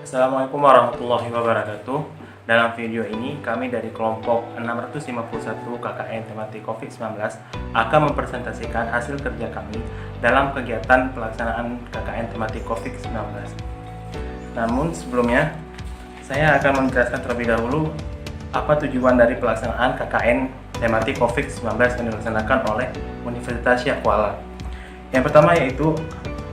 Assalamualaikum warahmatullahi wabarakatuh. Dalam video ini, kami dari kelompok 651 KKN tematik COVID-19 akan mempresentasikan hasil kerja kami dalam kegiatan pelaksanaan KKN tematik COVID-19. Namun sebelumnya, saya akan menjelaskan terlebih dahulu apa tujuan dari pelaksanaan KKN tematik COVID-19 yang dilaksanakan oleh Universitas Syekh Kuala. Yang pertama yaitu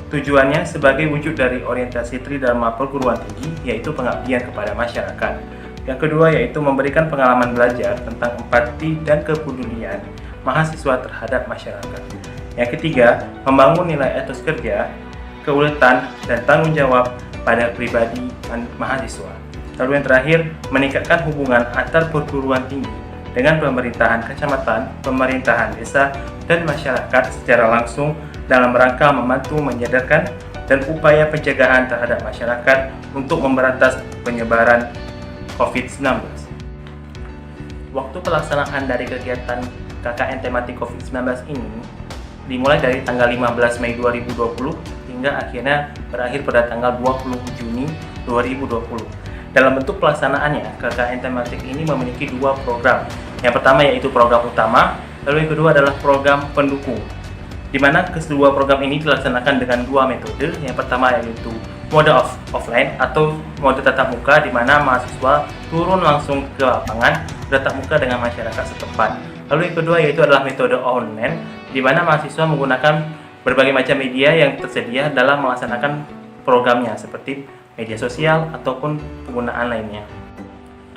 tujuannya sebagai wujud dari orientasi Tridharma perguruan tinggi, yaitu pengabdian kepada masyarakat. Yang kedua yaitu memberikan pengalaman belajar tentang empati dan kepedulian mahasiswa terhadap masyarakat. Yang ketiga, membangun nilai etos kerja, keuletan, dan tanggung jawab pada pribadi mahasiswa. Lalu yang terakhir, meningkatkan hubungan antar perguruan tinggi dengan pemerintahan kecamatan, pemerintahan desa, dan masyarakat secara langsung dalam rangka membantu menyadarkan dan upaya pencegahan terhadap masyarakat untuk memberantas penyebaran COVID-19. Waktu pelaksanaan dari kegiatan KKN tematik COVID-19 ini dimulai dari tanggal 15 Mei 2020 hingga akhirnya berakhir pada tanggal 20 Juni 2020. Dalam bentuk pelaksanaannya, KKN tematik ini memiliki dua program. Yang pertama yaitu program utama, lalu yang kedua adalah program pendukung, di mana kedua program ini dilaksanakan dengan dua metode. Yang pertama yaitu mode offline atau mode tatap muka, di mana mahasiswa turun langsung ke lapangan bertatap muka dengan masyarakat setempat. Lalu yang kedua yaitu adalah metode online, di mana mahasiswa menggunakan berbagai macam media yang tersedia dalam melaksanakan programnya seperti media sosial ataupun penggunaan lainnya.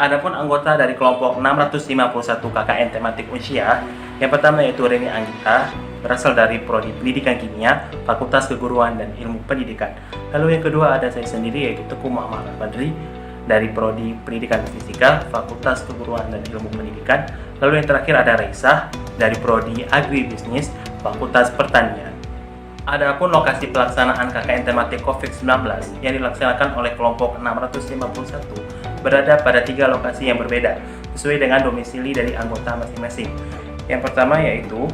Adapun anggota dari kelompok 651 KKN tematik Unsia, yang pertama yaitu Reni Anggita, berasal dari Prodi Pendidikan Kimia, Fakultas Keguruan dan Ilmu Pendidikan. Lalu yang kedua ada saya sendiri yaitu Teguh Muhammad Badri dari Prodi Pendidikan Fisika, Fakultas Keguruan dan Ilmu Pendidikan. Lalu yang terakhir ada Raisa dari Prodi Agribisnis, Fakultas Pertanian. Adapun lokasi pelaksanaan KKN tematik COVID-19 yang dilaksanakan oleh kelompok 651 berada pada 3 lokasi yang berbeda sesuai dengan domisili dari anggota masing-masing. Yang pertama yaitu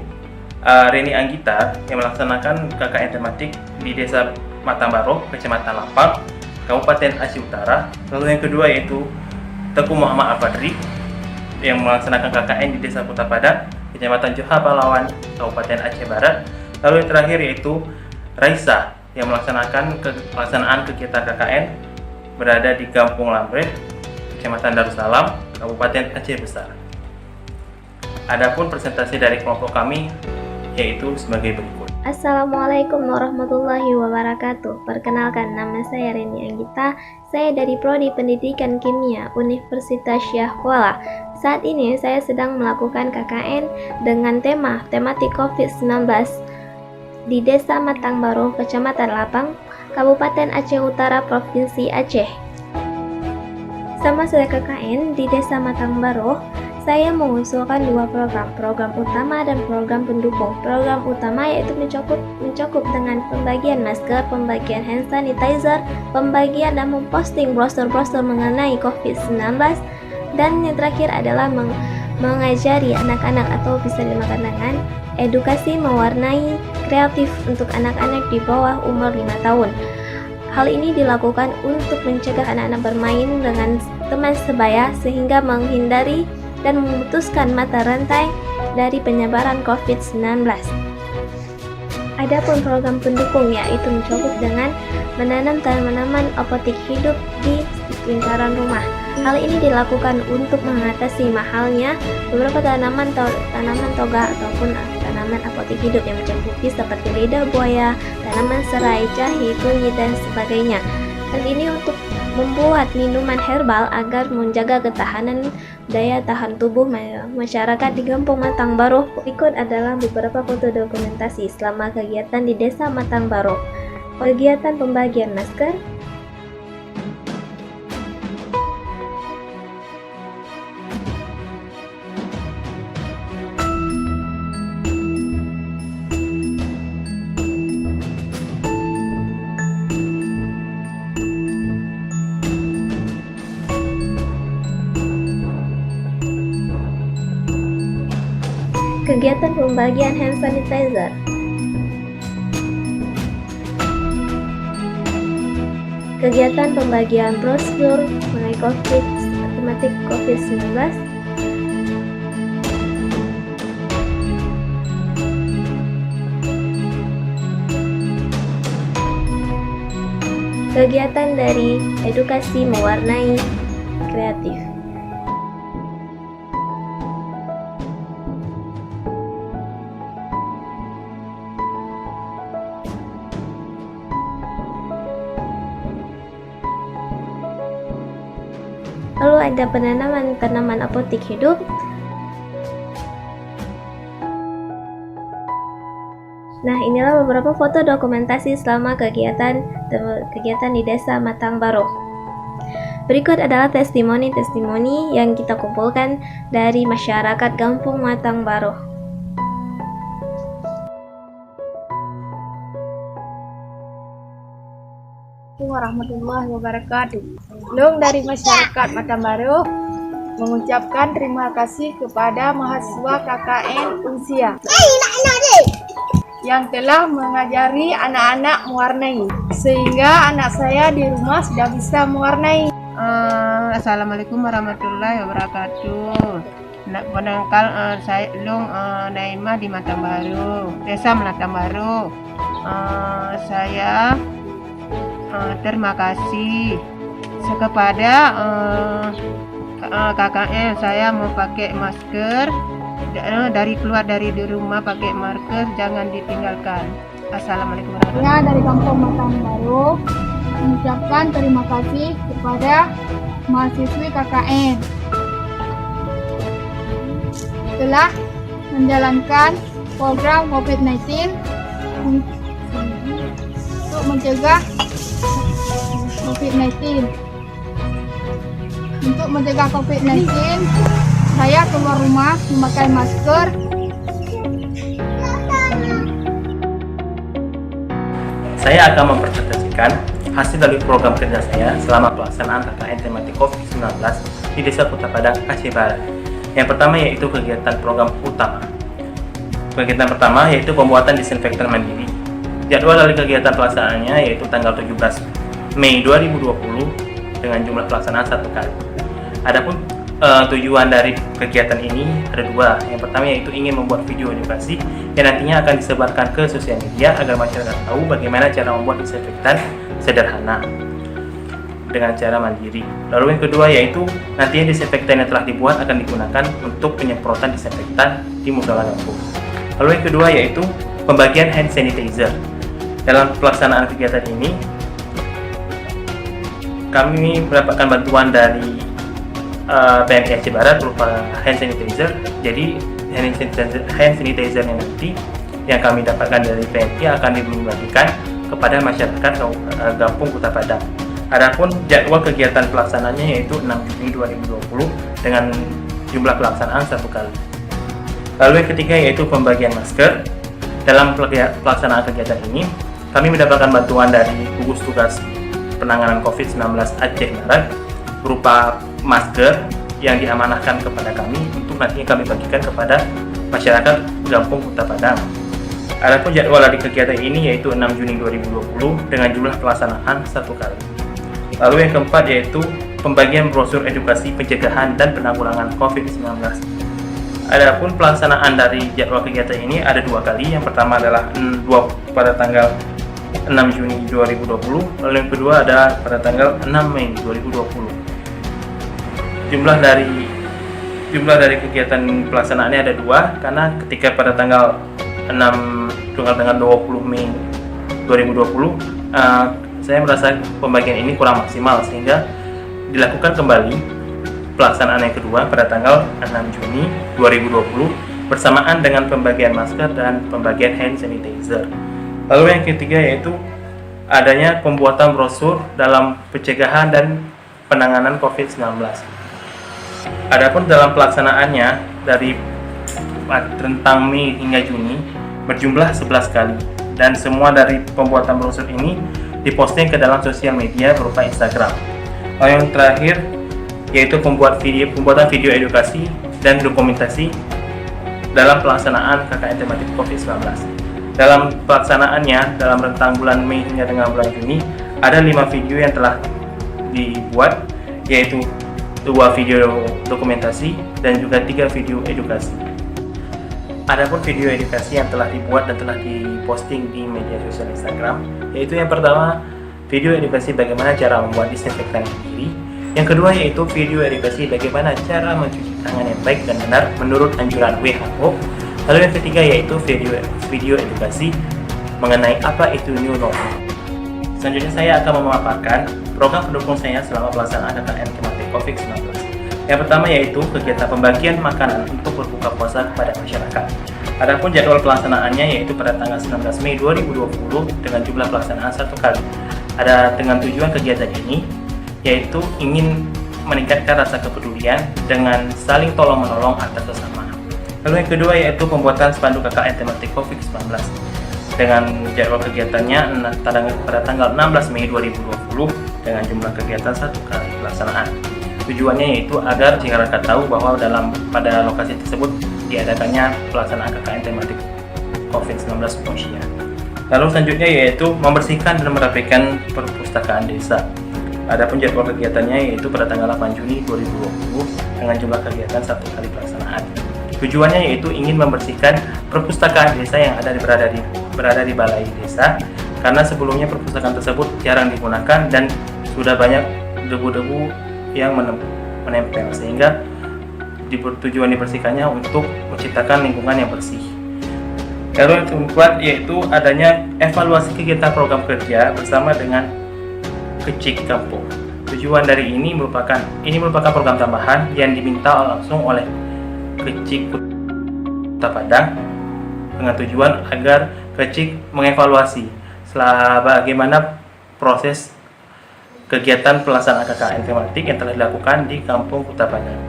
Reni Anggita yang melaksanakan KKN tematik di Desa Matambaro, Kecamatan Lapang, Kabupaten Aceh Utara. Lalu yang kedua yaitu Teguh Muhammad Al-Badri yang melaksanakan KKN di Desa Kota Padang, Kecamatan Johar Pahlawan, Kabupaten Aceh Barat. Lalu yang terakhir yaitu Raisa yang melaksanakan pelaksanaan kegiatan KKN berada di Kampung Lambre, Kecamatan Darussalam, Kabupaten Aceh Besar. Adapun presentasi dari kelompok kami yaitu sebagai berikut. Assalamualaikum warahmatullahi wabarakatuh. Perkenalkan, nama saya Reni Anggita. Saya dari Prodi Pendidikan Kimia Universitas Syekh Kuala. Saat ini saya sedang melakukan KKN dengan tematik COVID-19 di Desa Matangbaro, Kecamatan Lapang, Kabupaten Aceh Utara, Provinsi Aceh. Sama saya KKN di Desa Matangbaro, saya mengusulkan dua program utama dan program pendukung. Program utama yaitu mencakup dengan pembagian masker, pembagian hand sanitizer, pembagian dan memposting brosur-brosur mengenai COVID-19, dan yang terakhir adalah mengajari anak-anak atau bisa dimakan edukasi mewarnai kreatif untuk anak-anak di bawah umur 5 tahun. Hal ini dilakukan untuk mencegah anak-anak bermain dengan teman sebaya sehingga menghindari dan memutuskan mata rantai dari penyebaran COVID-19. Adapun program pendukung yaitu mencakup dengan menanam tanaman apotik hidup di lingkaran rumah. Hal ini dilakukan untuk mengatasi mahalnya beberapa tanaman toga ataupun tanaman apotik hidup yang mencakupi seperti lidah buaya, tanaman serai, jahe, kunyit, dan sebagainya. Hal ini untuk membuat minuman herbal agar menjaga ketahanan daya tahan tubuh masyarakat di Kampung Matangbaro. Berikut adalah beberapa foto dokumentasi selama kegiatan di Desa Matangbaro. Kegiatan pembagian masker, kegiatan pembagian hand sanitizer, kegiatan pembagian brosur mengenai tematik COVID-19, kegiatan dari edukasi mewarnai kreatif. Lalu ada penanaman tanaman apotik hidup. Nah, inilah beberapa foto dokumentasi selama kegiatan di Desa Matang Baru. Berikut adalah testimoni-testimoni yang kita kumpulkan dari masyarakat Kampung Matang Baru. Warahmatullahi wabarakatuh. Long dari masyarakat Matang Baru mengucapkan terima kasih kepada mahasiswa KKN Unsia yang telah mengajari anak-anak mewarnai, sehingga anak saya di rumah sudah bisa mewarnai. Assalamualaikum warahmatullahi wabarakatuh. Penangkal saya Long Naima di Matang Baru, Desa Matang Baru. Saya terima kasih kepada KKN. Saya mau pakai masker, keluar dari rumah pakai masker, jangan ditinggalkan. Assalamualaikum warahmatullahi wabarakatuh. Saya dari Kampung Matang Baru mengucapkan terima kasih kepada mahasiswi KKN telah menjalankan program COVID-19 untuk mencegah COVID-19. Untuk mencegah COVID-19, saya keluar rumah memakai masker. Saya akan mempresentasikan hasil dari program kerja saya selama pelaksanaan KKN tematik COVID-19 di Desa Kota Padang, Aceh Barat. Yang pertama yaitu kegiatan program utama. Kegiatan pertama yaitu pembuatan disinfektan mandiri. Jadwal dari kegiatan pelaksanaannya yaitu tanggal 17 Mei 2020 dengan jumlah pelaksanaan 1 kali. Adapun tujuan dari kegiatan ini ada 2. Yang pertama yaitu ingin membuat video edukasi yang nantinya akan disebarkan ke sosial media agar masyarakat tahu bagaimana cara membuat disinfektan sederhana dengan cara mandiri. Lalu yang kedua yaitu nantinya disinfektan yang telah dibuat akan digunakan untuk penyemprotan disinfektan di musola kampung. Lalu yang kedua yaitu pembagian hand sanitizer. Dalam pelaksanaan kegiatan ini kami mendapatkan bantuan dari PMI Aceh Barat berupa hand sanitizer. Jadi hand sanitizer yang nanti yang kami dapatkan dari PMI akan dibagikan kepada masyarakat Kampung Kota Padang. Adapun jadwal kegiatan pelaksanaannya yaitu 6 Juni 2020 dengan jumlah pelaksanaan 1 kali. Lalu yang ketiga yaitu pembagian masker. Dalam pelaksanaan kegiatan ini kami mendapatkan bantuan dari gugus tugas penanganan COVID-19 Aceh Barat berupa masker yang diamanahkan kepada kami untuk nantinya kami bagikan kepada masyarakat Kampung Kota Padang. Adapun jadwal dari kegiatan ini yaitu 6 Juni 2020 dengan jumlah pelaksanaan 1 kali. Lalu yang keempat yaitu pembagian brosur edukasi pencegahan dan penanggulangan COVID-19. Adapun pelaksanaan dari jadwal kegiatan ini ada 2 kali. Yang pertama adalah pada tanggal 6 Juni 2020, lalu yang kedua adalah pada tanggal 6 Mei 2020. Jumlah dari kegiatan pelaksanaannya ada 2, karena ketika pada tanggal 20 Mei 2020 saya merasa pembagian ini kurang maksimal sehingga dilakukan kembali pelaksanaan yang kedua pada tanggal 6 Juni 2020 bersamaan dengan pembagian masker dan pembagian hand sanitizer. Lalu yang ketiga yaitu adanya pembuatan brosur dalam pencegahan dan penanganan COVID-19. Adapun dalam pelaksanaannya dari rentang Mei hingga Juni berjumlah 11 kali dan semua dari pembuatan brosur ini diposting ke dalam sosial media berupa Instagram. Lalu yang terakhir yaitu pembuatan video edukasi dan dokumentasi dalam pelaksanaan KKN tematik COVID-19. Dalam pelaksanaannya dalam rentang bulan Mei hingga dengan bulan Juni ada 5 video yang telah dibuat, yaitu 2 video dokumentasi dan juga 3 video edukasi. Adapun video edukasi yang telah dibuat dan telah diposting di media sosial Instagram, yaitu yang pertama video edukasi bagaimana cara membuat disinfektan sendiri, yang kedua yaitu video edukasi bagaimana cara mencuci tangan yang baik dan benar menurut anjuran WHO, lalu yang ketiga yaitu video edukasi mengenai apa itu new normal. Selanjutnya saya akan memaparkan program pendukung saya selama pelaksanaan KKN tematik COVID-19. Yang pertama yaitu kegiatan pembagian makanan untuk berbuka puasa kepada masyarakat. Adapun jadwal pelaksanaannya yaitu pada tanggal 19 Mei 2020 dengan jumlah pelaksanaan 1 kali. Ada dengan tujuan kegiatan ini yaitu ingin meningkatkan rasa kepedulian dengan saling tolong-menolong antar sesama. Lalu yang kedua yaitu pembuatan spanduk KKN tematik COVID-19. Dengan jadwal kegiatannya pada tanggal 16 Mei 2020 dengan jumlah kegiatan 1 kali pelaksanaan. Tujuannya yaitu agar masyarakat tahu bahwa pada lokasi tersebut diadakannya pelaksanaan KKN tematik COVID-19 Usia. Lalu selanjutnya yaitu membersihkan dan merapikan perpustakaan desa. Adapun jadwal kegiatannya yaitu pada tanggal 8 Juni 2020 dengan jumlah kegiatan 1 kali pelaksanaan. Tujuannya yaitu ingin membersihkan perpustakaan desa yang berada di balai desa, karena sebelumnya perpustakaan tersebut jarang digunakan dan sudah banyak debu-debu yang menempel, sehingga tujuan dibersihkannya untuk menciptakan lingkungan yang bersih. Lalu yang keempat yaitu adanya evaluasi kegiatan program kerja bersama dengan Kecik Kampung. Tujuan dari ini merupakan program tambahan yang diminta langsung oleh Kecik Kota Padang dengan tujuan agar Kecik mengevaluasi bagaimana proses kegiatan pelaksanaan KKN tematik yang telah dilakukan di Kampung Kota Padang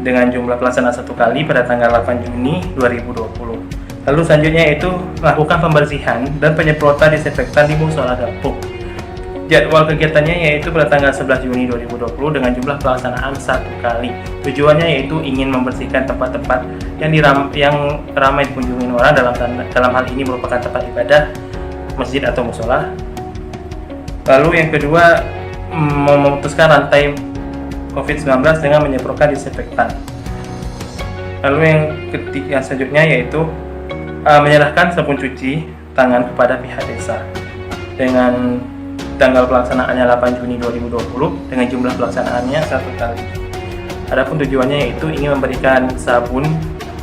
dengan jumlah pelaksanaan 1 kali pada tanggal 8 Juni 2020. Lalu selanjutnya yaitu melakukan pembersihan dan penyemprotan disinfektan di musola kampung. Jadwal kegiatannya yaitu pada tanggal 11 Juni 2020 dengan jumlah pelaksanaan 1 kali. Tujuannya yaitu ingin membersihkan tempat-tempat yang ramai dikunjungi orang, dalam hal ini merupakan tempat ibadah, masjid atau musola. Lalu yang kedua, memutuskan rantai COVID-19 dengan menyemprotkan disinfektan. Lalu yang selanjutnya yaitu menyerahkan sabun cuci tangan kepada pihak desa dengan tanggal pelaksanaannya 8 Juni 2020 dengan jumlah pelaksanaannya 1 kali. Adapun tujuannya yaitu ingin memberikan sabun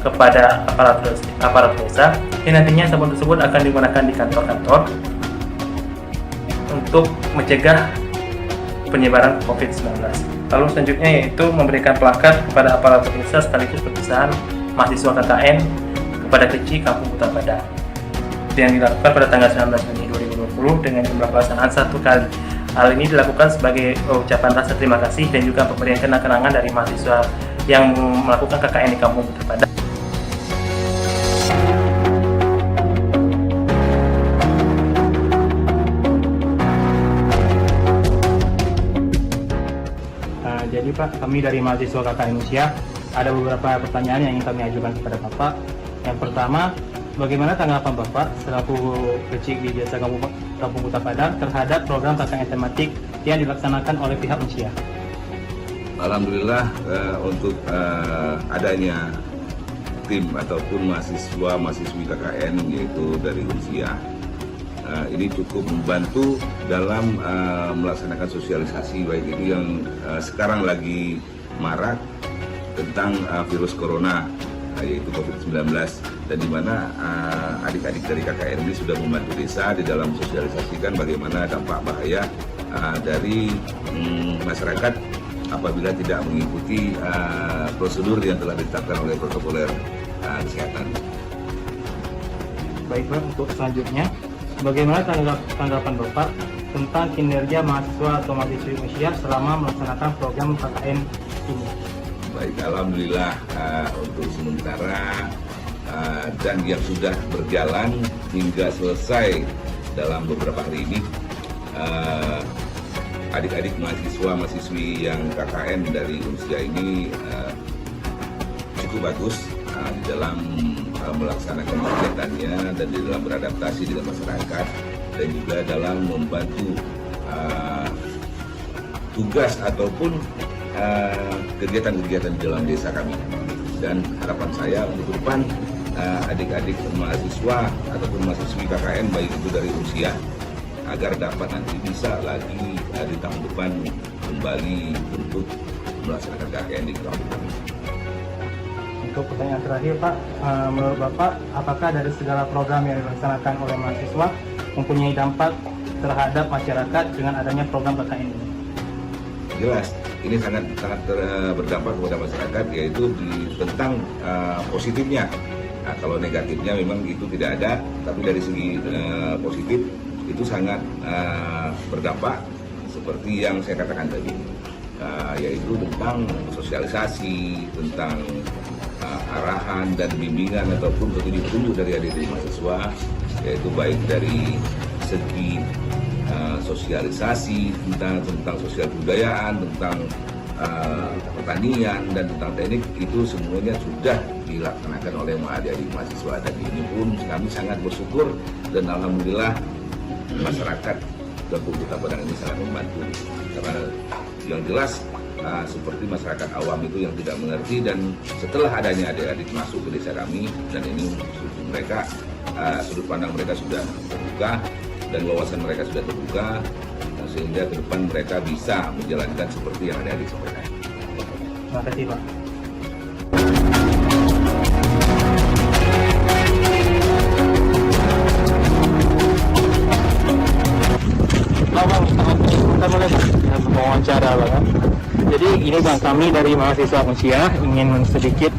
kepada aparat desa yang nantinya sabun tersebut akan digunakan di kantor-kantor untuk mencegah penyebaran COVID-19. Lalu selanjutnya yaitu memberikan plakat kepada aparatur desa sekaligus perpisahan mahasiswa KKN kepada Kecik Kampung Kota Padang yang dilakukan pada tanggal 19 Juni 2020 dengan jumlah pelaksanaan 1 kali. Hal ini dilakukan sebagai ucapan rasa terima kasih dan juga pemberian kenang-kenangan dari mahasiswa yang melakukan KKN di Kampung Kota Padang. Jadi Pak, kami dari mahasiswa KKN Usia ada beberapa pertanyaan yang ingin kami ajukan kepada Bapak. Yang pertama, bagaimana tanggapan Bapak selaku Kecik di Desa Kampung Kota Padang terhadap program KKN tematik yang dilaksanakan oleh pihak Usia? Alhamdulillah untuk adanya tim ataupun mahasiswi KKN yaitu dari Usia ini cukup membantu dalam melaksanakan sosialisasi baik itu yang sekarang lagi marak tentang virus corona yaitu COVID-19, dan di mana adik-adik dari KKN ini sudah membantu desa di dalam sosialisasikan bagaimana dampak bahaya dari masyarakat apabila tidak mengikuti prosedur yang telah ditetapkan oleh protokoler kesehatan. Baik Pak, untuk selanjutnya, bagaimana tanggapan Bapak tentang kinerja mahasiswa atau mahasiswi Usia selama melaksanakan program KKN ini? Baik, alhamdulillah untuk sementara dan yang sudah berjalan hingga selesai dalam beberapa hari ini, adik-adik mahasiswi yang KKN dari Usia ini cukup bagus di dalam melaksanakan kegiatannya dan di dalam beradaptasi dengan masyarakat. dan juga dalam membantu tugas ataupun kegiatan-kegiatan di dalam desa kami. Dan harapan saya untuk ke depan adik-adik mahasiswa ataupun mahasiswi KKN baik itu dari usia agar dapat nanti bisa lagi di tahun depan kembali untuk melaksanakan KKN di kampung kami. Untuk pertanyaan terakhir Pak, menurut Bapak apakah dari segala program yang dilaksanakan oleh mahasiswa mempunyai dampak terhadap masyarakat dengan adanya program KKN ini? Jelas, ini sangat berdampak kepada masyarakat, yaitu tentang positifnya. Nah, kalau negatifnya memang itu tidak ada, tapi dari segi positif itu sangat berdampak seperti yang saya katakan tadi, yaitu tentang sosialisasi, tentang arahan dan bimbingan ataupun petunjuk-petunjuk dari adik-adik mahasiswa, yaitu baik dari segi sosialisasi tentang sosial budayaan, tentang pertanian dan tentang teknik, itu semuanya sudah dilaksanakan oleh adik-adik mahasiswa, dan ini pun kami sangat bersyukur dan alhamdulillah masyarakat Kampung Kota Padang ini sangat membantu, karena yang jelas seperti masyarakat awam itu yang tidak mengerti, dan setelah adanya adik-adik masuk ke desa kami, dan ini sudut pandang mereka sudah terbuka dan wawasan mereka sudah terbuka, sehingga ke depan mereka bisa menjalankan seperti yang adik-adik sampaikan. Terima kasih Pak. Bang, kita mulai wawancara Bang. Jadi ini Bang, kami dari mahasiswa Unsia ingin sedikit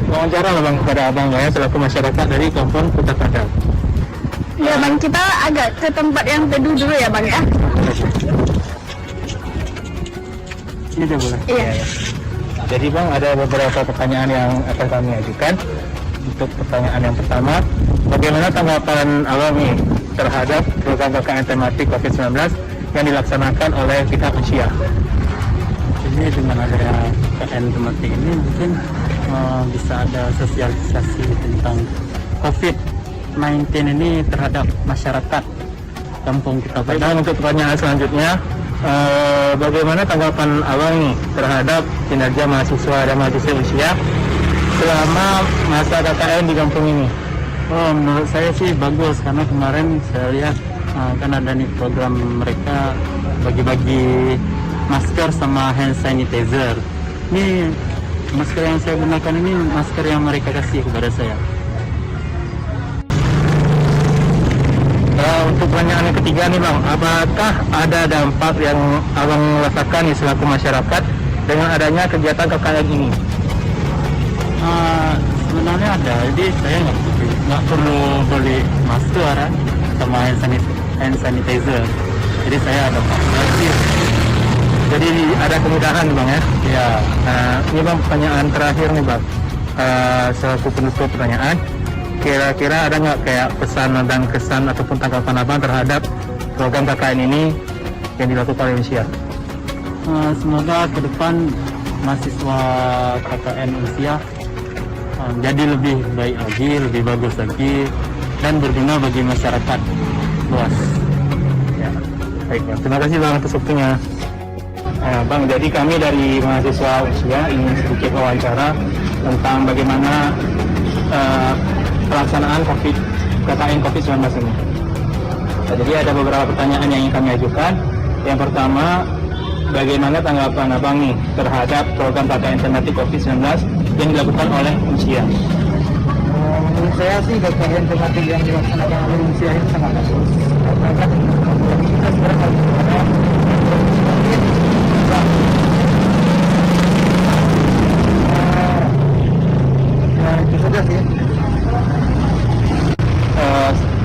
wawancara Bang kepada Abang ya selaku masyarakat dari Kampung Kota Padang. Ya Bang, kita agak ke tempat yang teduh dulu ya Bang ya. Ini dia boleh? Iya. Jadi Bang, ada beberapa pertanyaan yang akan kami ajukan. Untuk pertanyaan yang pertama, bagaimana tanggapan Abang nih terhadap program KKN tematik COVID-19 yang dilaksanakan oleh pihak Unsia? Ini dengan adanya KKN tematik ini mungkin bisa ada sosialisasi tentang COVID-19 ini terhadap masyarakat Kampung Kota Padang. Dan untuk pertanyaan selanjutnya, bagaimana tanggapan Abang nih terhadap kinerja mahasiswa dan mahasiswa Unsia selama masa KKN di kampung ini? Oh, menurut saya sih bagus, karena kemarin saya lihat kan ada nih program mereka bagi-bagi masker sama hand sanitizer. Ini masker yang saya gunakan ini masker yang mereka kasih kepada saya. Untuk pertanyaan yang ketiga nih Bang, apakah ada dampak yang Abang rasakan nih selaku masyarakat dengan adanya kegiatan KKN ini? Sebenarnya ada, jadi saya nggak perlu beli masker sama hand sanitizer. Jadi saya ada vaksinasi. Jadi ada kemudahan Bang ya? Ya. Ini Bang pertanyaan terakhir nih Bang, selaku penutup pertanyaan, kira-kira ada nggak kayak pesan dan kesan ataupun tanggapan Abang terhadap program KKN ini yang dilakukan oleh Unsia? Semoga ke depan mahasiswa KKN Unsia jadi lebih baik lagi, lebih bagus lagi, dan berguna bagi masyarakat luas. Ya, baik Bang. Terima kasih Bang atas waktunya. Bang, jadi kami dari mahasiswa Unsia ingin sedikit wawancara tentang bagaimana pelaksanaan KKN COVID-19 ini. Nah, jadi ada beberapa pertanyaan yang ingin kami ajukan. Yang pertama, bagaimana tanggapan Abang nih terhadap program KKN tematik COVID-19 yang dilakukan oleh Unsia? Menurut saya sih KKN tematik yang dilaksanakan oleh Unsia itu sangat bagus. Karena kan kita sekarang harus itu saja sih.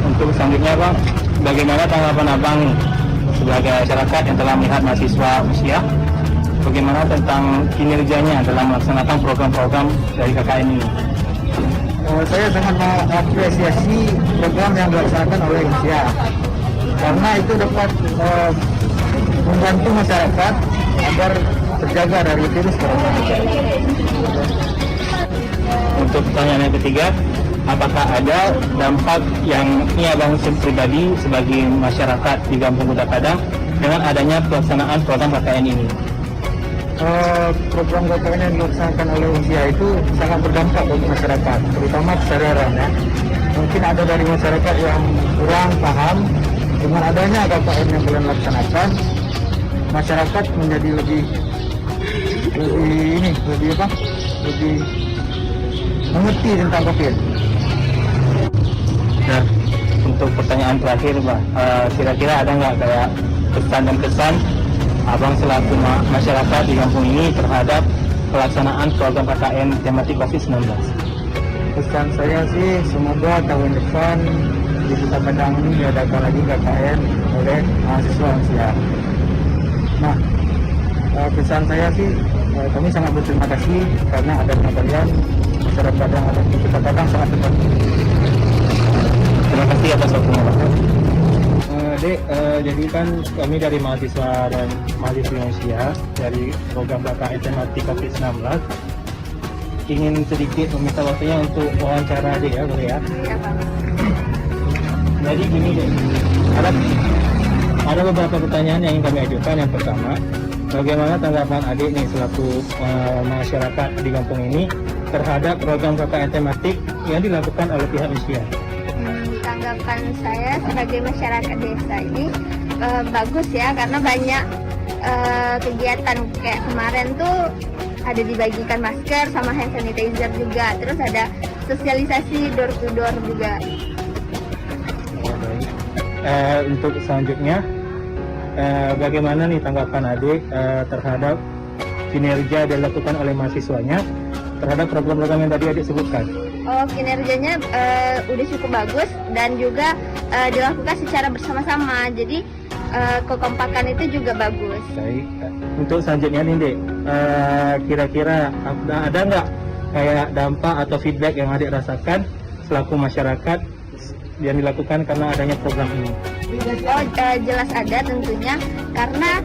Untuk selanjutnya Bang, bagaimana tanggapan Abang nih sebagai masyarakat yang telah melihat mahasiswa Unsia, bagaimana tentang kinerjanya dalam melaksanakan program-program dari KKN ini? Saya sangat mengapresiasi program yang dilaksanakan oleh Unsia, karena itu dapat membantu masyarakat agar terjaga dari virus corona. Untuk pertanyaan yang ketiga, apakah ada dampak yang ini abang pribadi sebagai masyarakat di Kampung Kuta Padang dengan adanya pelaksanaan program KKN ini? Program KKN yang dilaksanakan oleh Unsia itu sangat berdampak bagi masyarakat, terutama kesadaran ya. Mungkin ada dari masyarakat yang kurang paham dengan adanya KKN yang kalian laksanakan, masyarakat menjadi lebih mengerti tentang COVID. Nah, untuk pertanyaan terakhir, Pak, kira-kira ada nggak kayak pesan dan kesan abang selaku masyarakat di kampung ini terhadap pelaksanaan program KKN tematik COVID-19? Pesan saya sih semoga tahun depan di Kuta Padang ini diadakan lagi KKN oleh mahasiswa Unsia. Nah, pesan saya sih kami sangat berterima kasih karena adanya kalian, masyarakat yang ada di Kuta Padang sangat terbantu. Terima kasih atas waktunya, Pak. Dek, Jadi kan kami dari mahasiswa dan mahasiswa Unsia dari program KKN tematik COVID-19 ingin sedikit meminta waktunya untuk wawancara Dek ya, boleh ya? Iya, Pak. Jadi gini Dek, ada beberapa pertanyaan yang ingin kami ajukan. Yang pertama, bagaimana tanggapan adik nih selaku masyarakat di kampung ini terhadap program KKN tematik yang dilakukan oleh pihak Unsia? Tanggapan saya sebagai masyarakat desa ini bagus ya, karena banyak kegiatan kayak kemarin tuh ada dibagikan masker sama hand sanitizer juga, terus ada sosialisasi door to door juga. Untuk selanjutnya, bagaimana nih tanggapan adik terhadap kinerja yang dilakukan oleh mahasiswanya terhadap program-program yang tadi adik sebutkan? Oh, kinerjanya udah cukup bagus dan juga dilakukan secara bersama-sama, jadi kekompakan itu juga bagus. Baik. Untuk selanjutnya nih Dek, kira-kira ada nggak kayak dampak atau feedback yang adik rasakan selaku masyarakat yang dilakukan karena adanya program ini? Oh, jelas ada tentunya, karena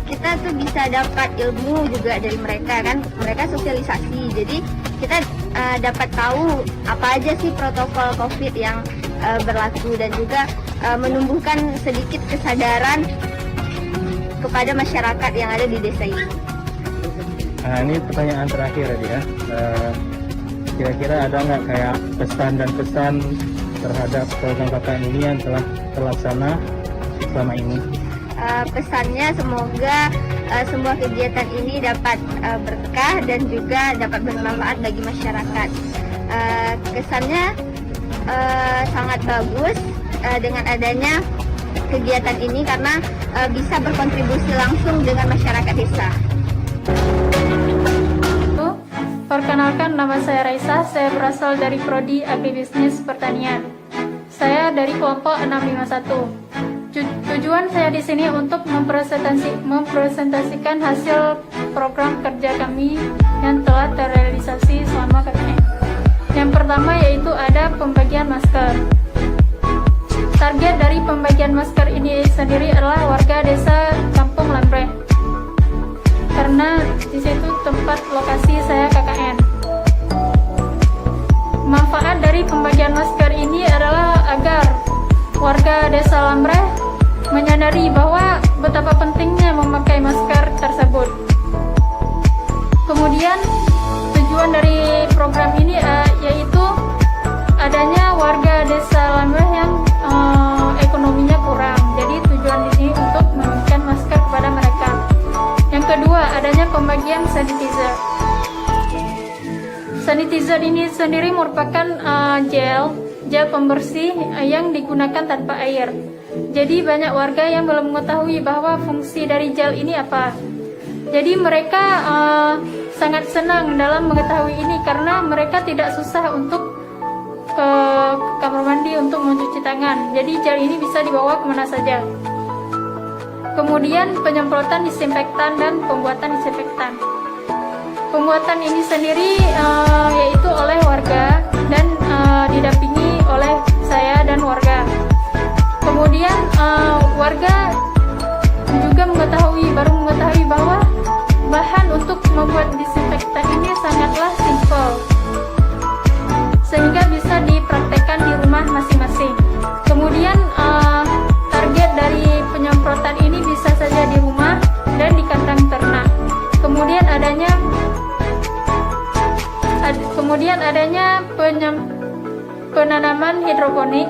kita tuh bisa dapat ilmu juga dari mereka kan, mereka sosialisasi, jadi kita dapat tahu apa aja sih protokol COVID yang berlaku, dan juga menumbuhkan sedikit kesadaran kepada masyarakat yang ada di desa ini. Nah, ini pertanyaan terakhir ya. Kira-kira ada nggak kayak pesan dan pesan terhadap program KKN ini yang telah terlaksana selama ini? Pesannya semoga semua kegiatan ini dapat berkah dan juga dapat bermanfaat bagi masyarakat. Kesannya sangat bagus dengan adanya kegiatan ini, karena bisa berkontribusi langsung dengan masyarakat desa. Perkenalkan, nama saya Raisa, saya berasal dari Prodi Agribisnis Pertanian. Saya dari kelompok 651. Tujuan saya di sini untuk mempresentasikan hasil program kerja kami yang telah terrealisasi selama KKN. Yang pertama yaitu ada pembagian masker. Target dari pembagian masker ini sendiri adalah warga desa Kampung Lambreh, karena di situ tempat lokasi saya KKN. Manfaat dari pembagian masker ini adalah agar warga desa Lambreh menyadari bahwa betapa pentingnya memakai masker tersebut. Kemudian tujuan dari program ini yaitu adanya warga desa Lambreh yang ekonominya kurang. Jadi tujuan di sini untuk memberikan masker kepada mereka. Yang kedua, adanya pembagian sanitizer. Sanitizer ini sendiri merupakan gel pembersih yang digunakan tanpa air. Jadi banyak warga yang belum mengetahui bahwa fungsi dari gel ini apa. Jadi mereka sangat senang dalam mengetahui ini, karena mereka tidak susah untuk ke kamar mandi untuk mencuci tangan. Jadi gel ini bisa dibawa kemana saja. Kemudian penyemprotan disinfektan dan pembuatan disinfektan. Pembuatan ini sendiri yaitu oleh warga dan didampingi oleh saya dan warga. Kemudian warga juga baru mengetahui bahwa bahan untuk membuat disinfektan ini sangatlah simpel. sehingga bisa dipraktekkan di rumah masing-masing. Kemudian target dari penyemprotan ini bisa saja di rumah dan di kandang ternak. Kemudian adanya penanaman hidroponik.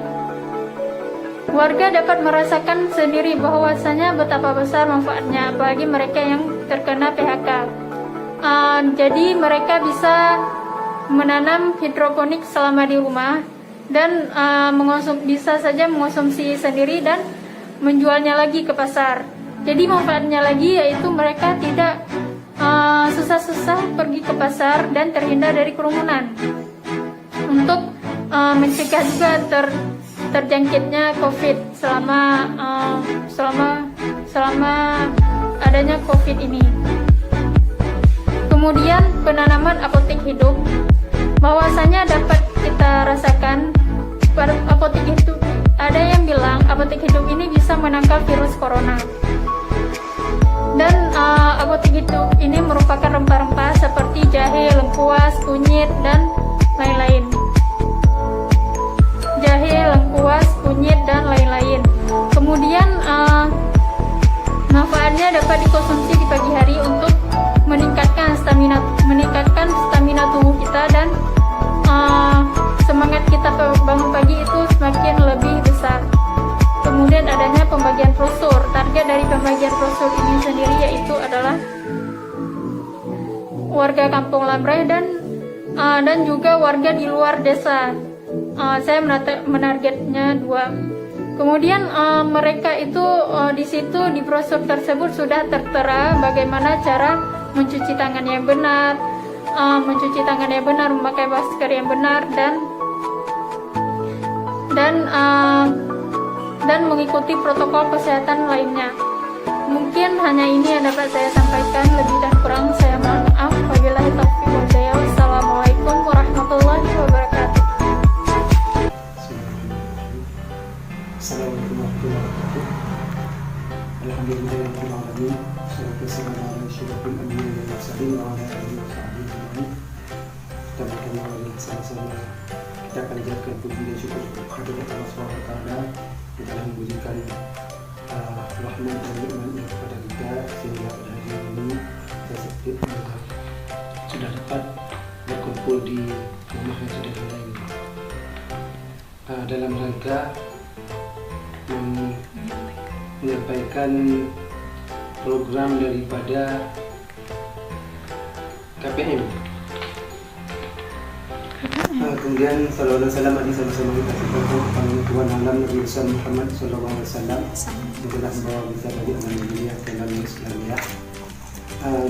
Warga dapat merasakan sendiri bahwasanya betapa besar manfaatnya, apalagi mereka yang terkena PHK. Jadi mereka bisa menanam hidroponik selama di rumah dan bisa saja mengonsumsi sendiri dan menjualnya lagi ke pasar. Jadi manfaatnya lagi yaitu mereka tidak susah-susah pergi ke pasar dan terhindar dari kerumunan. Untuk mencegah juga terjangkitnya COVID selama adanya COVID ini. Kemudian penanaman apotek hidup, bahwasanya dapat kita rasakan pada apotek hidup. Ada yang bilang apotek hidup ini bisa menangkal virus corona. Dan apotek hidup ini merupakan rempah-rempah seperti jahe, lengkuas, kunyit, dan lain-lain. Jahe, lengkuas, kunyit, dan lain-lain. Kemudian manfaatnya dapat dikonsumsi di pagi hari untuk meningkatkan stamina tubuh kita dan semangat kita bangun pagi itu semakin lebih besar. Kemudian adanya pembagian brosur. Target dari pembagian brosur ini sendiri yaitu adalah warga Kampung Lamreh dan juga warga di luar desa. Saya menargetnya 2. Kemudian mereka itu di situ di brosur tersebut sudah tertera bagaimana cara mencuci tangan yang benar, memakai masker yang benar dan mengikuti protokol kesehatan lainnya. Mungkin hanya ini yang dapat saya sampaikan, lebih dan kurang saya mohon maaf. Wabillahi taufiq wal hidayah. Wassalamualaikum warahmatullahi wabarakatuh. Assalamualaikum warahmatullahi wabarakatuh. Alhamdulillahirabbil alamin. Wassalatu wassalamu ala asyrofil anbiya'i wal mursalin wa ala alihi wa sahbihi ajma'in. Kita sama-sama kita akan jadikan puji dan syukur kehadirat Allah Subhanahu wa taala yang telah memberikan rahmat dan nikmatnya kepada kita sehingga pada hari ini kita sudah dapat berkumpul di rumah yang sudah mulai ini. Dalam rangka menyampaikan program daripada KPM. Kemudian sallallahu alaihi wasallam sama-sama kita kepada Tuhan alam Nabi Muhammad sallallahu alaihi wasallam yang telah membawa kita dari alam dunia ke alam Islamiyah.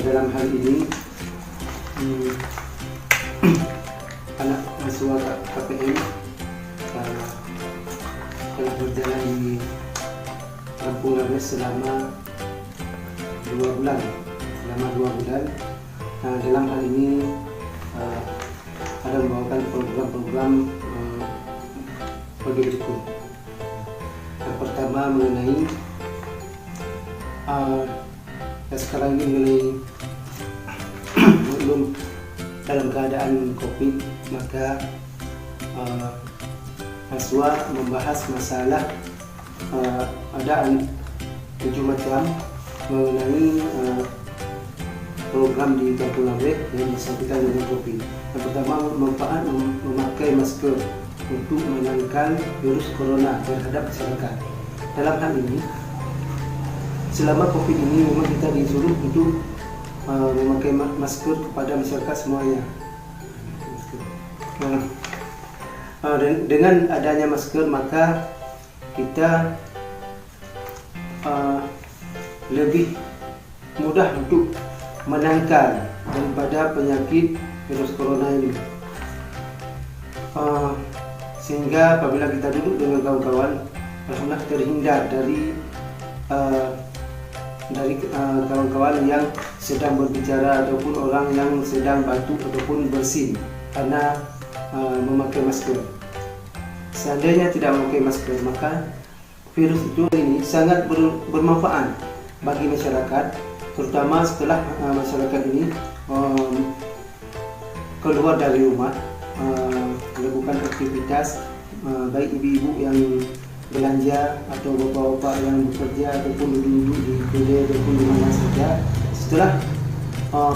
Dalam hal ini anak mahasiswa KPM telah berjalan di Kampung Lamreh selama 2 bulan. Dalam hal ini ada membawakan program-program berikut. Yang pertama mengenai sekarang ini mengenai belum dalam keadaan COVID, maka mahasiswa membahas masalah ada 7 macam mengenai program di Kampung Lamreh yang disampaikan dengan COVID. Yang pertama, manfaat memakai masker untuk menangkal virus corona terhadap masyarakat. Dalam hal ini, selama COVID ini memang kita disuruh untuk memakai masker kepada masyarakat semuanya. Dengan adanya masker maka kita lebih mudah untuk menangkal daripada penyakit virus corona ini, sehingga apabila kita duduk dengan kawan-kawan, alhamdulillah terhindar dari kawan-kawan yang sedang berbicara ataupun orang yang sedang batuk ataupun bersin karena memakai masker. Seandainya tidak memakai masker, maka virus itu ini sangat bermanfaat bagi masyarakat, terutama setelah masyarakat ini keluar dari rumah melakukan aktivitas, baik ibu-ibu yang belanja atau bapak-bapak yang bekerja ataupun duduk-duduk di kedai ataupun di mana saja. Setelah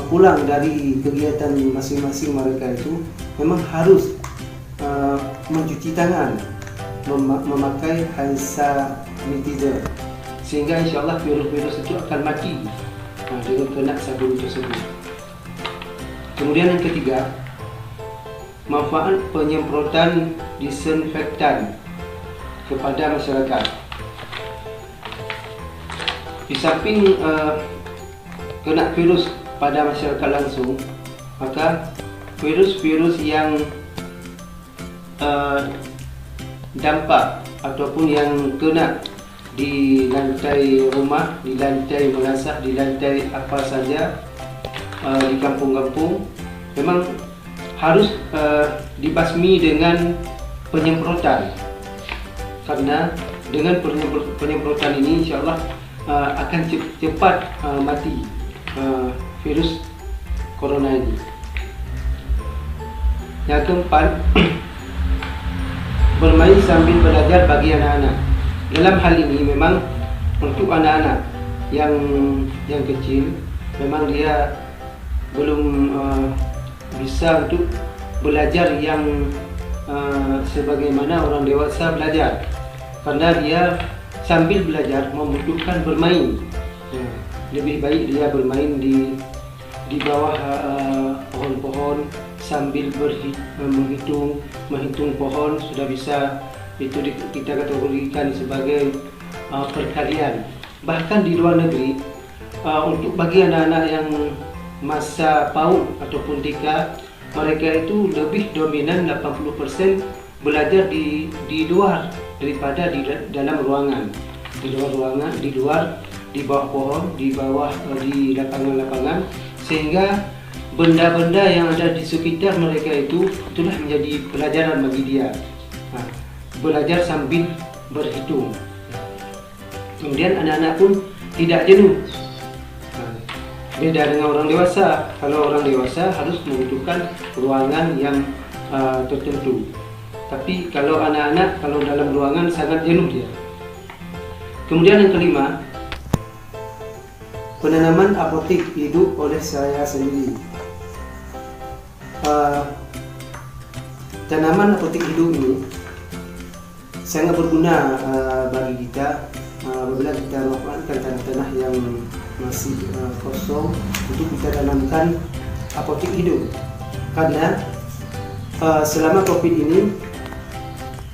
pulang dari kegiatan masing-masing mereka itu memang harus mencuci tangan, memakai hand sanitizer, sehingga insyaAllah virus-virus itu akan mati dengan kena sabun tersebut. Kemudian yang ketiga, manfaat penyemprotan disinfektan kepada masyarakat. Di samping kena virus pada masyarakat langsung, maka virus-virus yang dampak ataupun yang kena di lantai rumah, di lantai melasah, di lantai apa saja di kampung-kampung, memang harus dibasmi dengan penyemprotan, karena dengan penyemprotan ini insyaAllah akan cepat mati virus corona ini. Yang keempat, bermain sambil belajar bagi anak-anak. Dalam hal ini memang untuk anak-anak yang kecil, memang dia belum bisa untuk belajar yang sebagaimana orang dewasa belajar, karena dia sambil belajar membutuhkan bermain. Lebih baik dia bermain di bawah pohon-pohon sambil menghitung pohon, sudah bisa itu kita kategorikan sebagai perkalian. Bahkan di luar negeri, untuk bagi anak-anak yang masa PAUD ataupun TK, mereka itu lebih dominan 80% belajar di luar daripada di dalam ruangan. Di luar ruangan, di bawah pohon, di lapangan-lapangan, sehingga benda-benda yang ada di sekitar mereka itulah menjadi pelajaran bagi dia. Belajar sambil berhitung. Kemudian anak-anak pun tidak jenuh. Beda dengan orang dewasa. Kalau orang dewasa harus membutuhkan ruangan yang tertentu. Tapi kalau anak-anak, kalau dalam ruangan sangat jenuh dia. Kemudian yang kelima, penanaman apotik hidup oleh saya sendiri. Tanaman apotik hidup ini sangat berguna bagi kita apabila kita memanfaatkan tanah-tanah yang masih kosong untuk kita tanamkan apotik hidup. Karena selama COVID ini,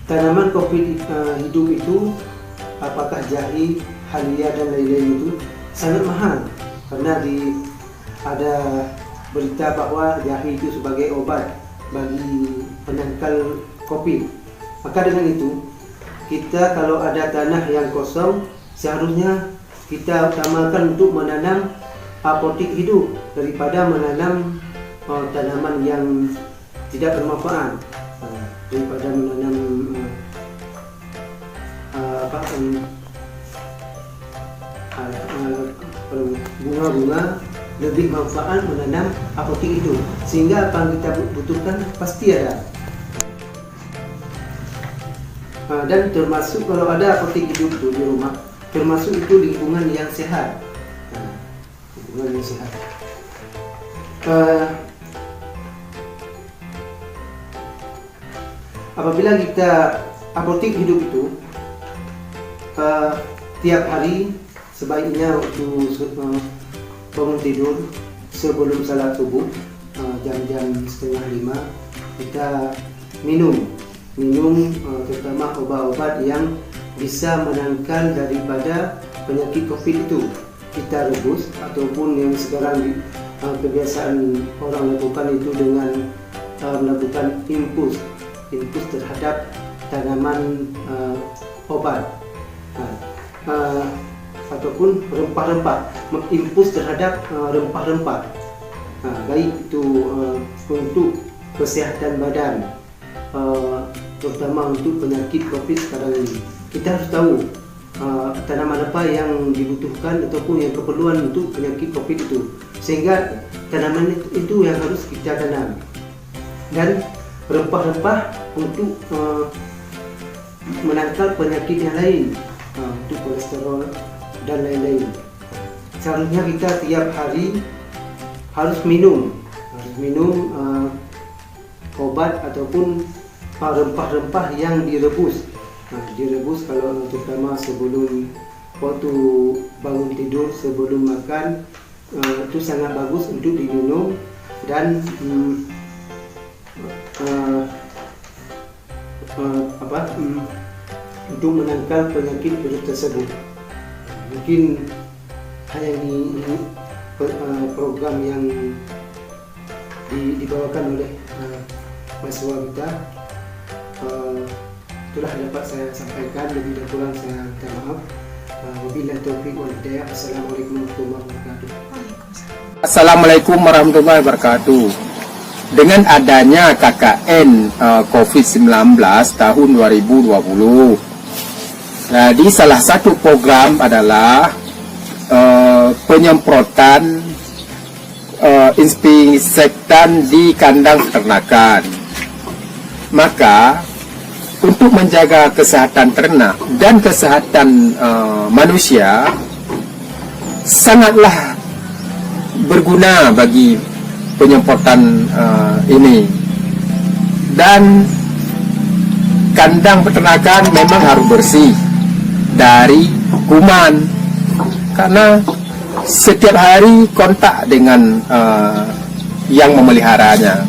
tanaman COVID hidup itu, apakah jahe, halia dan lain-lain itu sangat mahal, karena ada berita bahwa jahe itu sebagai obat bagi penangkal COVID. Maka dengan itu, kita kalau ada tanah yang kosong, seharusnya kita utamakan untuk menanam apotik hidup daripada menanam tanaman yang tidak bermanfaat, daripada menanam bunga-bunga. Lebih manfaat menanam apotik hidup, sehingga apa yang kita butuhkan pasti ada. Dan termasuk kalau ada apotik hidup itu di rumah, termasuk itu lingkungan yang sehat. Lingkungan yang sehat. Apabila kita apotik hidup itu, tiap hari sebaiknya waktu bangun tidur sebelum salat subuh, jam-jam 4:30 kita minum terutama obat-obat yang bisa menangkal daripada penyakit COVID itu. Kita rebus, ataupun yang sekarang kebiasaan orang lakukan itu dengan melakukan infus terhadap tanaman obat, ataupun rempah-rempah, menginfus terhadap rempah-rempah, baik itu untuk kesehatan badan, terutama untuk penyakit COVID sekarang ini. Kita harus tahu tanaman apa yang dibutuhkan ataupun yang keperluan untuk penyakit COVID itu, sehingga tanaman itu yang harus kita tanam. Dan rempah-rempah untuk menangkal penyakit yang lain, untuk kolesterol dan lain-lain. Seharusnya kita tiap hari harus minum obat ataupun rempah-rempah yang direbus. Direbus kalau terutama sebelum waktu bangun tidur, sebelum makan, itu sangat bagus untuk diminum dan untuk menangkal penyakit virus tersebut. Mungkin hanya ini program yang dibawakan oleh mahasiswa kita, itulah dapat saya sampaikan. Lebih dan kurang saya minta maaf. Wabillahi taufiq wal hidayah. Assalamualaikum warahmatullahi wabarakatuh. Assalamualaikum warahmatullahi wabarakatuh. Dengan adanya KKN COVID-19 tahun 2020, jadi salah satu program adalah penyemprotan insektan di kandang peternakan. Maka untuk menjaga kesehatan ternak dan kesehatan manusia sangatlah berguna bagi penyemprotan ini. Dan kandang peternakan memang harus bersih dari kuman, karena setiap hari kontak dengan yang memeliharanya.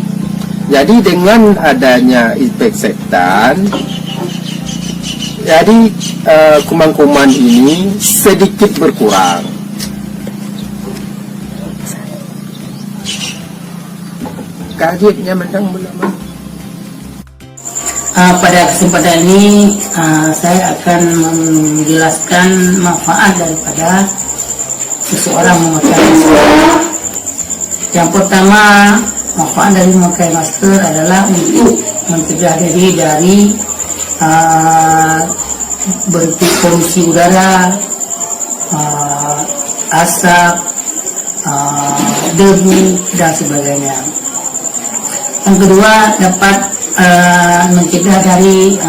Jadi dengan adanya insektan, jadi kuman-kuman ini sedikit berkurang. Kagetnya menang belum? Pada kesempatan ini saya akan menjelaskan manfaat daripada seseorang memakai masker. Yang pertama, manfaat dari memakai masker adalah untuk mencegah diri dari polusi udara, asap, debu dan sebagainya. Yang kedua, dapat mencegah dari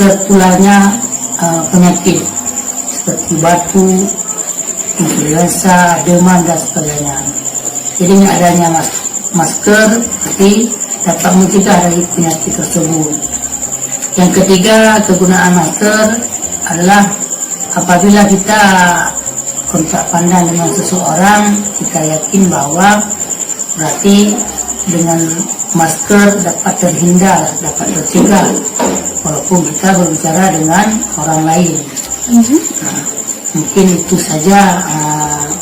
tertularnya penyakit seperti batuk, influenza, demam dan sebagainya. Jadi dengan adanya masker berarti dapat mencegah dari penyakit tersebut. Yang ketiga, kegunaan masker adalah apabila kita kontak pandang dengan seseorang, kita yakin bahwa berarti dengan masker dapat terhindar, dapat tercegah walaupun kita berbicara dengan orang lain. Mungkin itu saja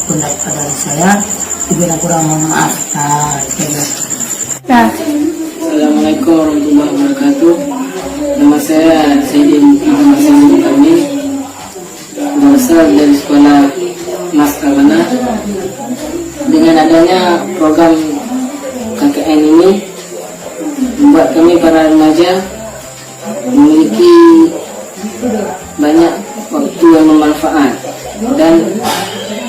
pendapat dari saya. Bila kurang mohon maaf. Assalamualaikum warahmatullahi wabarakatuh. Nama saya Sayyidin Muhammad Sayyidin Kami, berasal dari sekolah Mas Kabana. Dengan adanya program KKN ini membuat kami para remaja memiliki banyak waktu yang bermanfaat dan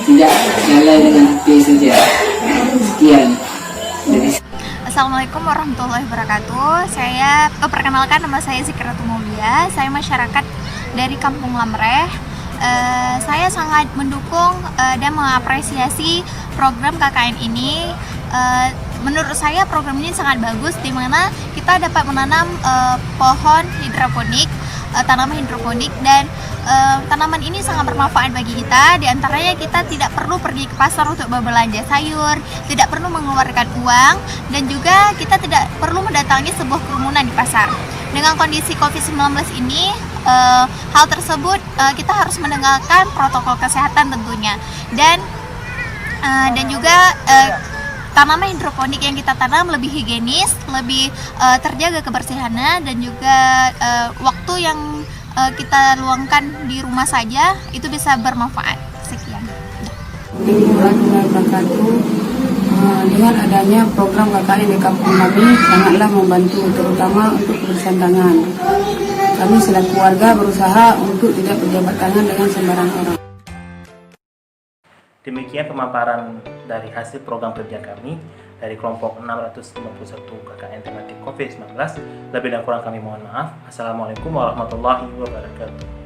tidak lalai dengan HP saja. Sekian. Assalamualaikum warahmatullahi wabarakatuh. Saya perkenalkan, nama saya Zikratul Mulia. Saya masyarakat dari Kampung Lamreh. Saya sangat mendukung dan mengapresiasi program KKN ini. Menurut saya program ini sangat bagus, di mana kita dapat menanam pohon hidroponik, tanaman hidroponik, dan tanaman ini sangat bermanfaat bagi kita. Di antaranya kita tidak perlu pergi ke pasar untuk berbelanja sayur, tidak perlu mengeluarkan uang, dan juga kita tidak perlu mendatangi sebuah kerumunan di pasar. Dengan kondisi COVID-19 ini, hal tersebut kita harus mendengarkan protokol kesehatan tentunya, dan juga tanaman hidroponik yang kita tanam lebih higienis, lebih terjaga kebersihannya, dan juga waktu yang kita luangkan di rumah saja itu bisa bermanfaat. Sekian. Dengan adanya program KKN di kampung kami sangatlah membantu, terutama untuk kebersihan tangan. Kami selaku warga berusaha untuk tidak berjabat tangan dengan sembarang orang. Demikian pemaparan dari hasil program kerja kami dari kelompok 651 KKN tematik COVID-19. Lebih dan kurang kami mohon maaf. Assalamualaikum warahmatullahi wabarakatuh.